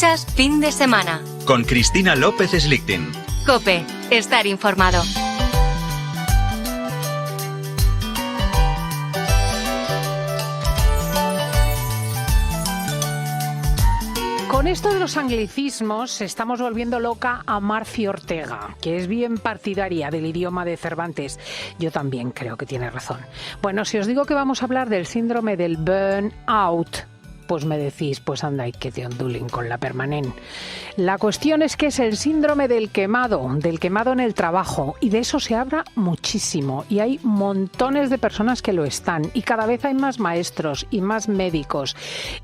Escuchas Fin de Semana. Con Cristina López Slichting. COPE. Estar informado. Con esto de los anglicismos estamos volviendo loca a Marci Ortega, que es bien partidaria del idioma de Cervantes. Yo también creo que tiene razón. Bueno, si os digo que vamos a hablar del síndrome del burnout, pues me decís, pues anda y que te ondulen con la permanente. La cuestión es que es el síndrome del quemado en el trabajo, y de eso se habla muchísimo, y hay montones de personas que lo están, y cada vez hay más maestros y más médicos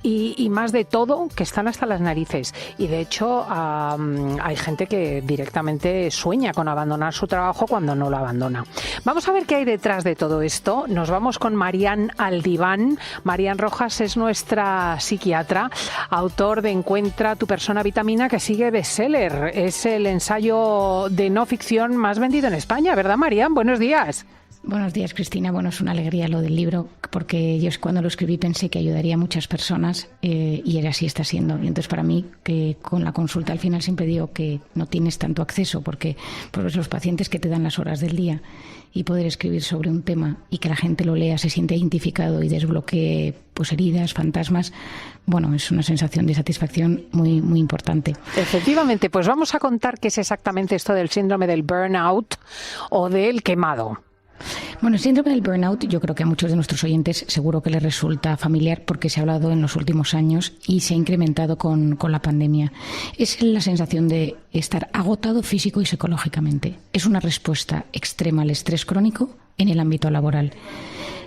y más de todo que están hasta las narices, y de hecho hay gente que directamente sueña con abandonar su trabajo cuando no lo abandona. Vamos a ver qué hay detrás de todo esto. Nos vamos con Marian Aldiván. Marian Rojas es nuestra psiquiatra, autor de Encuentra tu persona vitamina, que sigue bestseller. Es el ensayo de no ficción más vendido en España, ¿verdad, Marian? Buenos días. Buenos días, Cristina. Bueno, es una alegría lo del libro, porque yo cuando lo escribí pensé que ayudaría a muchas personas y así está siendo. Y entonces para mí, que con la consulta al final siempre digo que no tienes tanto acceso, porque los pacientes que te dan las horas del día y poder escribir sobre un tema y que la gente lo lea, se siente identificado y desbloquee pues heridas, fantasmas, bueno, es una sensación de satisfacción muy, muy importante. Efectivamente, pues vamos a contar qué es exactamente esto del síndrome del burnout o del quemado. Bueno, el síndrome del burnout yo creo que a muchos de nuestros oyentes seguro que les resulta familiar porque se ha hablado en los últimos años y se ha incrementado con la pandemia. Es la sensación de estar agotado físico y psicológicamente. Es una respuesta extrema al estrés crónico en el ámbito laboral.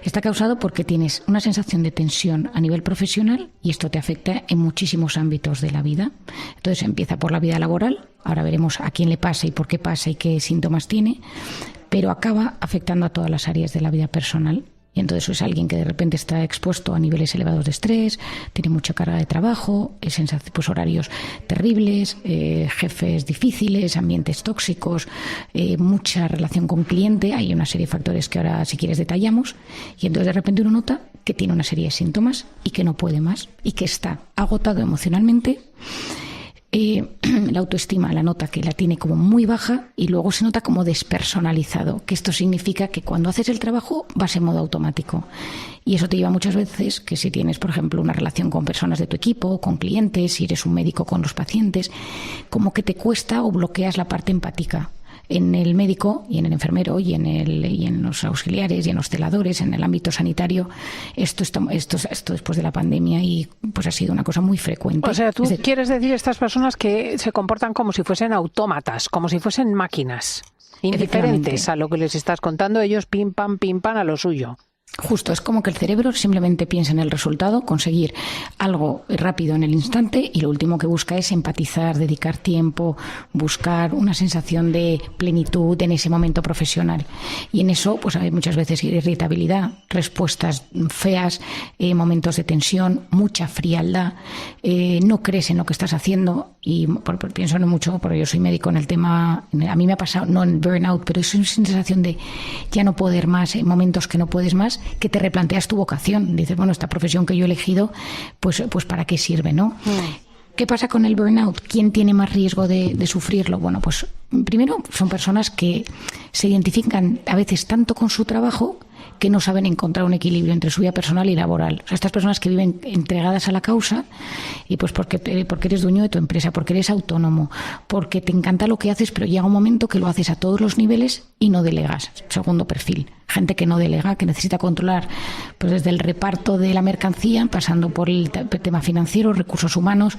Está causado porque tienes una sensación de tensión a nivel profesional y esto te afecta en muchísimos ámbitos de la vida. Entonces empieza por la vida laboral, ahora veremos a quién le pasa y por qué pasa y qué síntomas tiene, pero acaba afectando a todas las áreas de la vida personal. Y entonces es alguien que de repente está expuesto a niveles elevados de estrés, tiene mucha carga de trabajo, pues horarios terribles, jefes difíciles, ambientes tóxicos, mucha relación con cliente. Hay una serie de factores que ahora, si quieres, detallamos. Y entonces de repente uno nota que tiene una serie de síntomas y que no puede más y que está agotado emocionalmente. La autoestima la nota que la tiene como muy baja y luego se nota como despersonalizado, que esto significa que cuando haces el trabajo vas en modo automático y eso te lleva muchas veces que si tienes, por ejemplo, una relación con personas de tu equipo, con clientes, si eres un médico con los pacientes, como que te cuesta o bloqueas la parte empática. En el médico y en el enfermero y en los auxiliares y en los celadores, en el ámbito sanitario, esto después de la pandemia y pues ha sido una cosa muy frecuente. O sea, tú quieres decir estas personas que se comportan como si fuesen autómatas, como si fuesen máquinas, indiferentes a lo que les estás contando, ellos pim pam a lo suyo. Justo, es como que el cerebro simplemente piensa en el resultado, conseguir algo rápido en el instante y lo último que busca es empatizar, dedicar tiempo, buscar una sensación de plenitud en ese momento profesional. Y en eso pues hay muchas veces irritabilidad, respuestas feas, momentos de tensión, mucha frialdad, no crees en lo que estás haciendo y pienso mucho, porque yo soy médico en el tema, a mí me ha pasado, no en burnout, pero es una sensación de ya no poder más, en momentos que no puedes más, que te replanteas tu vocación. Dices, bueno, esta profesión que yo he elegido, pues ¿para qué sirve, no? ¿Qué pasa con el burnout? ¿Quién tiene más riesgo de sufrirlo? Bueno, pues primero son personas que se identifican a veces tanto con su trabajo que no saben encontrar un equilibrio entre su vida personal y laboral. O sea, estas personas que viven entregadas a la causa y pues porque eres dueño de tu empresa, porque eres autónomo, porque te encanta lo que haces, pero llega un momento que lo haces a todos los niveles y no delegas. Segundo perfil. Gente que no delega, que necesita controlar pues desde el reparto de la mercancía, pasando por el tema financiero, recursos humanos,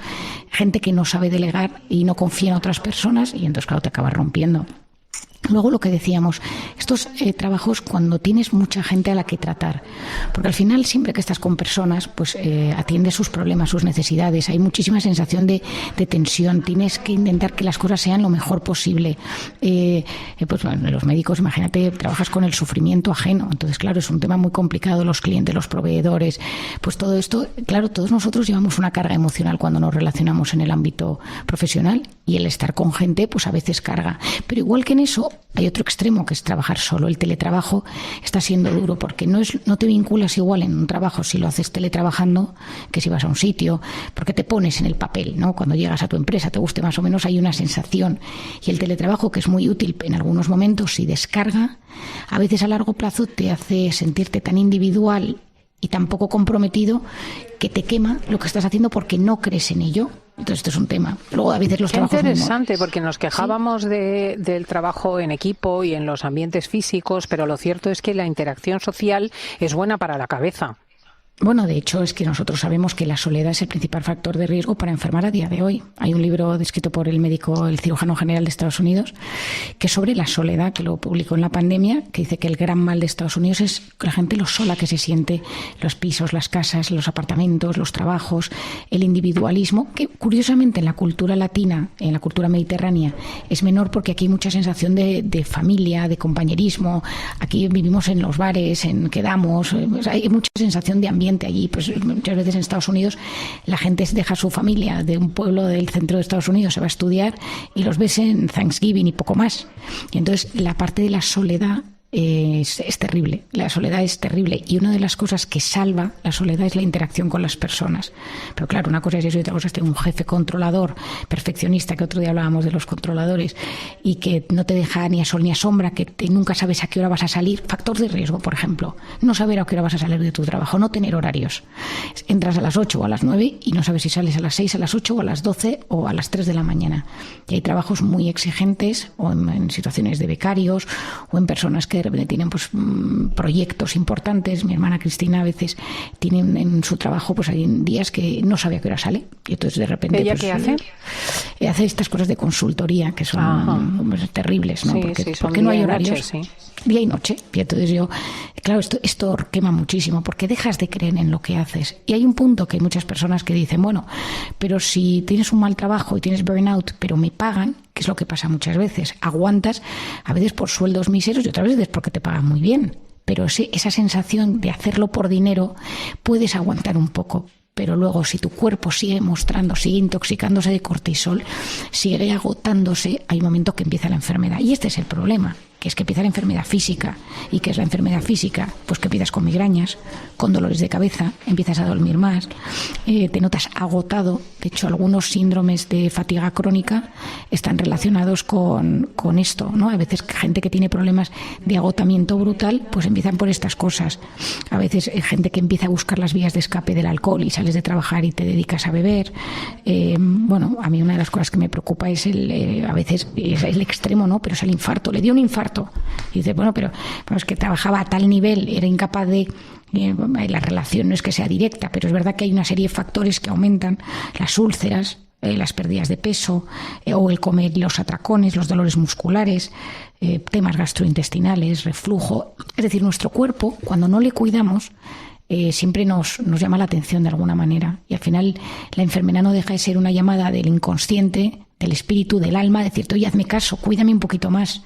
gente que no sabe delegar y no confía en otras personas y entonces claro te acabas rompiendo. Luego lo que decíamos, estos trabajos cuando tienes mucha gente a la que tratar, porque al final siempre que estás con personas, pues atiendes sus problemas, sus necesidades, hay muchísima sensación de tensión, tienes que intentar que las cosas sean lo mejor posible. Pues bueno, los médicos, imagínate, trabajas con el sufrimiento ajeno, entonces claro, es un tema muy complicado, los clientes, los proveedores, pues todo esto, claro, todos nosotros llevamos una carga emocional cuando nos relacionamos en el ámbito profesional Y el estar con gente, pues a veces carga. Pero igual que en eso, hay otro extremo que es trabajar solo. El teletrabajo está siendo duro porque no te vinculas igual en un trabajo si lo haces teletrabajando que si vas a un sitio, porque te pones en el papel, ¿no? Cuando llegas a tu empresa, te guste más o menos, hay una sensación. Y el teletrabajo, que es muy útil en algunos momentos, si descarga, a veces a largo plazo te hace sentirte tan individual y tan poco comprometido que te quema lo que estás haciendo porque no crees en ello. Entonces esto es un tema. Luego a veces los trabajos... Qué interesante, porque nos quejábamos del trabajo en equipo y en los ambientes físicos, pero lo cierto es que la interacción social es buena para la cabeza. Bueno, de hecho es que nosotros sabemos que la soledad es el principal factor de riesgo para enfermar a día de hoy. Hay un libro escrito por el cirujano general de Estados Unidos, que es sobre la soledad, que lo publicó en la pandemia, que dice que el gran mal de Estados Unidos es la gente lo sola que se siente, los pisos, las casas, los apartamentos, los trabajos, el individualismo, que curiosamente en la cultura latina, en la cultura mediterránea, es menor porque aquí hay mucha sensación de familia, de compañerismo. Aquí vivimos en los bares, quedamos, hay mucha sensación de ambiente allí. Pues muchas veces en Estados Unidos la gente deja a su familia de un pueblo del centro de Estados Unidos, se va a estudiar y los ves en Thanksgiving y poco más. Y entonces la parte de la soledad es terrible. La soledad es terrible y una de las cosas que salva la soledad es la interacción con las personas. Pero claro, una cosa es eso y otra cosa es tener un jefe controlador, perfeccionista, que otro día hablábamos de los controladores, y que no te deja ni a sol ni a sombra, que nunca sabes a qué hora vas a salir. Factor de riesgo, por ejemplo, no saber a qué hora vas a salir de tu trabajo, no tener horarios. Entras a las 8 o a las 9 y no sabes si sales a las 6, a las 8 o a las 12 o a las 3 de la mañana. Y hay trabajos muy exigentes o en situaciones de becarios o en personas que de repente tienen pues proyectos importantes. Mi hermana Cristina a veces tiene en su trabajo, pues hay días que no sabe a qué hora sale y entonces de repente ¿ella pues, qué hace? Hace estas cosas de consultoría que son pues, terribles, ¿no? Sí, porque no hay horarios, noche, sí. Día y noche. Y entonces claro, esto quema muchísimo porque dejas de creer en lo que haces. Y hay un punto que hay muchas personas que dicen, bueno, pero si tienes un mal trabajo y tienes burnout, pero me pagan, que es lo que pasa muchas veces, aguantas a veces por sueldos míseros y otras veces porque te pagan muy bien. Pero esa sensación de hacerlo por dinero puedes aguantar un poco. Pero luego si tu cuerpo sigue intoxicándose de cortisol, sigue agotándose, hay un momento que empieza la enfermedad. Y este es el problema, que es que empieza la enfermedad física. ¿Y qué es la enfermedad física? Pues que empiezas con migrañas, con dolores de cabeza, empiezas a dormir más, te notas agotado. De hecho, algunos síndromes de fatiga crónica están relacionados con esto, ¿no? A veces gente que tiene problemas de agotamiento brutal, pues empiezan por estas cosas. A veces gente que empieza a buscar las vías de escape del alcohol y sales de trabajar y te dedicas a beber. Bueno, a mí una de las cosas que me preocupa es a veces es el extremo, ¿no? Pero es el infarto. Le dio un infarto. Y dice, bueno, pero es que trabajaba a tal nivel, era incapaz de... la relación no es que sea directa, pero es verdad que hay una serie de factores que aumentan: las úlceras, las pérdidas de peso, o el comer, los atracones, los dolores musculares, temas gastrointestinales, reflujo. Es decir, nuestro cuerpo, cuando no le cuidamos, siempre nos llama la atención de alguna manera. Y al final la enfermedad no deja de ser una llamada del inconsciente, del espíritu, del alma, decirte, oye, hazme caso, cuídame un poquito más.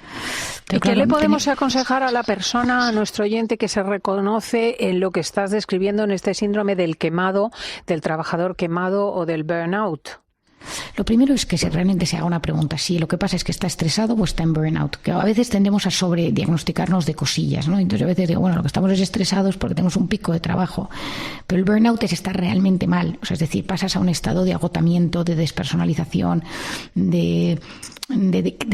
Pero ¿y claro, qué le podemos aconsejar a la persona, a nuestro oyente, que se reconoce en lo que estás describiendo, en este síndrome del quemado, del trabajador quemado o del burnout? Lo primero es que realmente se haga una pregunta, si lo que pasa es que está estresado o está en burnout, que a veces tendemos a sobrediagnosticarnos de cosillas, ¿no? Entonces a veces digo, bueno, lo que estamos es estresados porque tenemos un pico de trabajo, pero el burnout es estar realmente mal, o sea, es decir, pasas a un estado de agotamiento, de despersonalización, de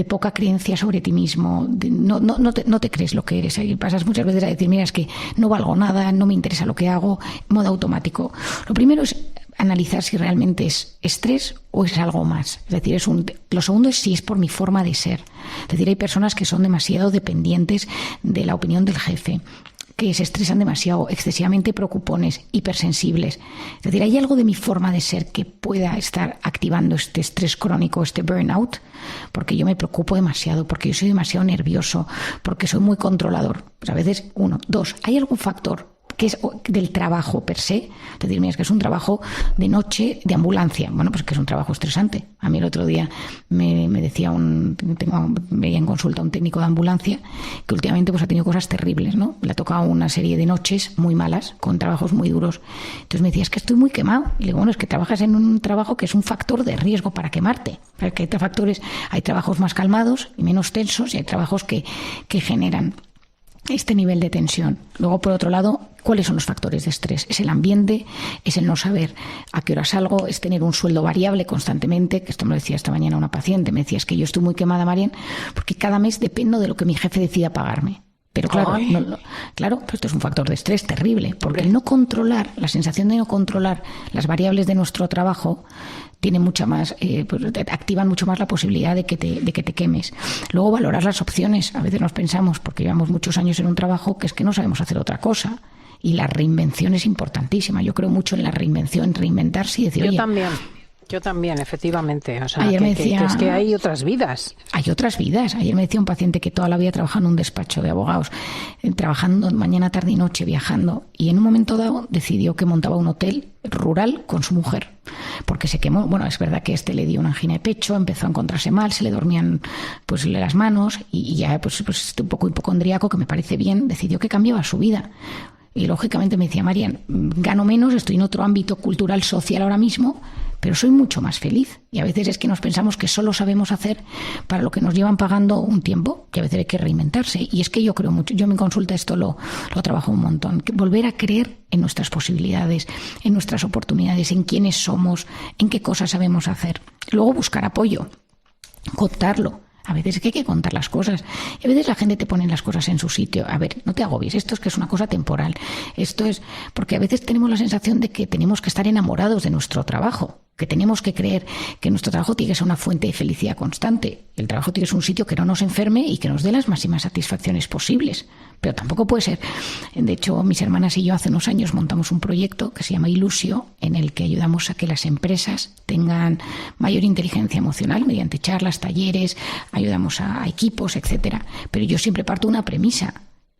poca creencia sobre ti mismo, no te crees lo que eres, y pasas muchas veces a decir, mira, es que no valgo nada, no me interesa lo que hago, modo automático. Lo primero es analizar si realmente es estrés o es algo más. Es decir, lo segundo es si es por mi forma de ser. Es decir, hay personas que son demasiado dependientes de la opinión del jefe, que se estresan demasiado, excesivamente preocupones, hipersensibles. Es decir, ¿hay algo de mi forma de ser que pueda estar activando este estrés crónico, este burnout? Porque yo me preocupo demasiado, porque yo soy demasiado nervioso, porque soy muy controlador. Pues a veces, 1, 2, ¿hay algún factor que es del trabajo per se. Es decir, mira, es que es un trabajo de noche de ambulancia. Bueno, pues que es un trabajo estresante. A mí el otro día me decía veía en consulta un técnico de ambulancia que últimamente pues ha tenido cosas terribles, ¿no? Le ha tocado una serie de noches muy malas, con trabajos muy duros. Entonces me decía, es que estoy muy quemado. Y le digo, bueno, es que trabajas en un trabajo que es un factor de riesgo para quemarte. Porque hay trabajos más calmados y menos tensos, y hay trabajos que generan este nivel de tensión. Luego, por otro lado, ¿cuáles son los factores de estrés? Es el ambiente, es el no saber a qué hora salgo, es tener un sueldo variable constantemente, que esto me lo decía esta mañana una paciente, me decía, es que yo estoy muy quemada, Marian, porque cada mes dependo de lo que mi jefe decida pagarme. Pero claro, pero esto es un factor de estrés terrible, porque el no controlar, la sensación de no controlar las variables de nuestro trabajo tiene mucha más, activan mucho más la posibilidad de que te quemes. Luego, valorar las opciones. A veces nos pensamos, porque llevamos muchos años en un trabajo, que es que no sabemos hacer otra cosa. Y la reinvención es importantísima. Yo creo mucho en la reinvención, reinventarse y decir, Yo también, efectivamente. O sea, ayer me decía, es que hay otras vidas. Hay otras vidas. Ayer me decía un paciente que toda la vida trabajando en un despacho de abogados, trabajando mañana, tarde y noche, viajando, y en un momento dado decidió que montaba un hotel rural con su mujer, porque se quemó. Bueno, es verdad que le dio una angina de pecho, empezó a encontrarse mal, se le dormían pues las manos, y ya pues un poco hipocondríaco, que me parece bien, decidió que cambiaba su vida. Y lógicamente me decía, Marian, gano menos, estoy en otro ámbito cultural, social ahora mismo, pero soy mucho más feliz. Y a veces es que nos pensamos que solo sabemos hacer para lo que nos llevan pagando un tiempo, que a veces hay que reinventarse. Y es que yo creo mucho, yo en mi consulta esto lo trabajo un montón, que volver a creer en nuestras posibilidades, en nuestras oportunidades, en quiénes somos, en qué cosas sabemos hacer. Luego buscar apoyo, contarlo. A veces es que hay que contar las cosas. Y a veces la gente te pone las cosas en su sitio. A ver, no te agobies, esto es que es una cosa temporal. Esto es porque a veces tenemos la sensación de que tenemos que estar enamorados de nuestro trabajo, que tenemos que creer que nuestro trabajo tiene que ser una fuente de felicidad constante. El trabajo tiene que ser un sitio que no nos enferme y que nos dé las máximas satisfacciones posibles. Pero tampoco puede ser. De hecho, mis hermanas y yo hace unos años montamos un proyecto que se llama Ilusio, en el que ayudamos a que las empresas tengan mayor inteligencia emocional mediante charlas, talleres, ayudamos a equipos, etcétera. Pero yo siempre parto de una premisa.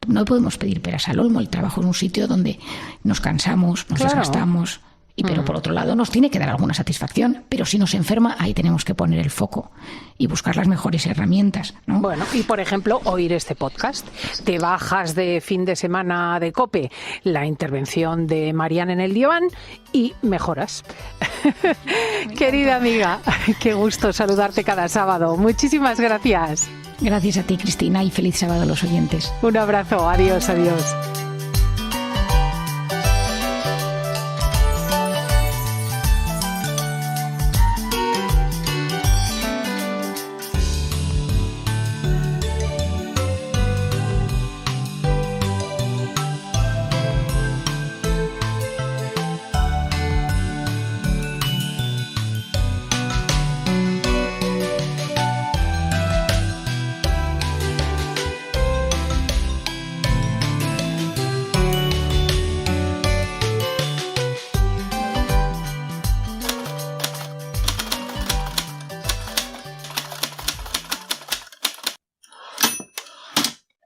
No podemos pedir peras al olmo. El trabajo es un sitio donde nos cansamos, nos desgastamos. Pero por otro lado nos tiene que dar alguna satisfacción, pero si nos enferma, ahí tenemos que poner el foco y buscar las mejores herramientas, ¿no? Bueno, y por ejemplo, oír este podcast. Te bajas de fin de semana de COPE la intervención de Marian en el diván y mejoras. Querida amiga, qué gusto saludarte cada sábado. Muchísimas gracias. Gracias a ti, Cristina, y feliz sábado a los oyentes. Un abrazo, adiós, adiós.